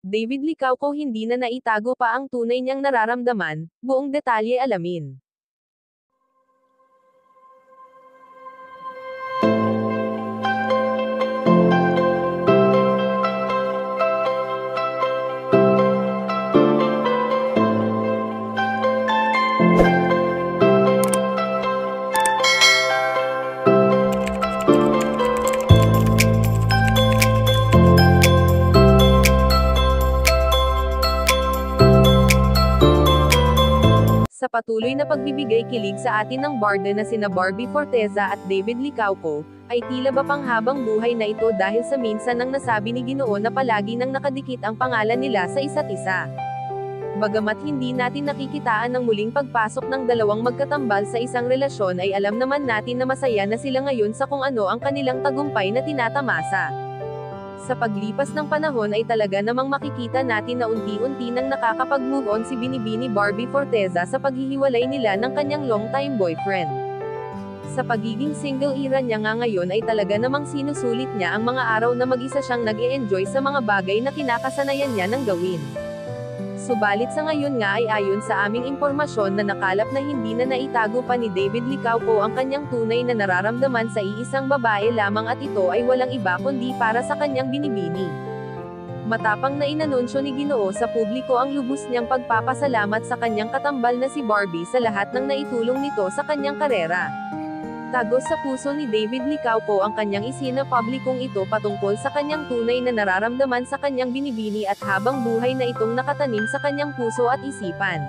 David Licauco hindi na naitago pa ang tunay niyang nararamdaman, buong detalye alamin. Sa patuloy na pagbibigay kilig sa atin ng barda na sina Barbie Forteza at David Licauco, ay tila ba panghabang buhay na ito dahil sa minsan nang nasabi ni Ginoo na palagi nang nakadikit ang pangalan nila sa isa't isa. Bagamat hindi natin nakikitaan ng muling pagpasok ng dalawang magkatambal sa isang relasyon ay alam naman natin na masaya na sila ngayon sa kung ano ang kanilang tagumpay na tinatamasa. Sa paglipas ng panahon ay talaga namang makikita natin na unti-unti nang nakakapag-move on si Binibini Barbie Forteza sa paghihiwalay nila ng kanyang long-time boyfriend. Sa pagiging single era niya nga ngayon ay talaga namang sinusulit niya ang mga araw na mag-isa siyang nag-e-enjoy sa mga bagay na kinakasanayan niya ng gawin. Subalit sa ngayon nga ay ayon sa aming impormasyon na nakalap na hindi na naitago pa ni David Licauco ang kanyang tunay na nararamdaman sa iisang babae lamang at ito ay walang iba kundi para sa kanyang Binibini. Matapang na inanunsyo ni Ginoo sa publiko ang lubos niyang pagpapasalamat sa kanyang katambal na si Barbie sa lahat ng naitulong nito sa kanyang karera. Tagos sa puso ni David Licauco ang kanyang isinapublikong ito patungkol sa kanyang tunay na nararamdaman sa kanyang Binibini at habang buhay na itong nakatanim sa kanyang puso at isipan.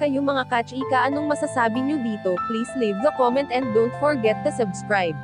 Kayo mga kachika, anong masasabi niyo dito? Please leave the comment and don't forget to subscribe.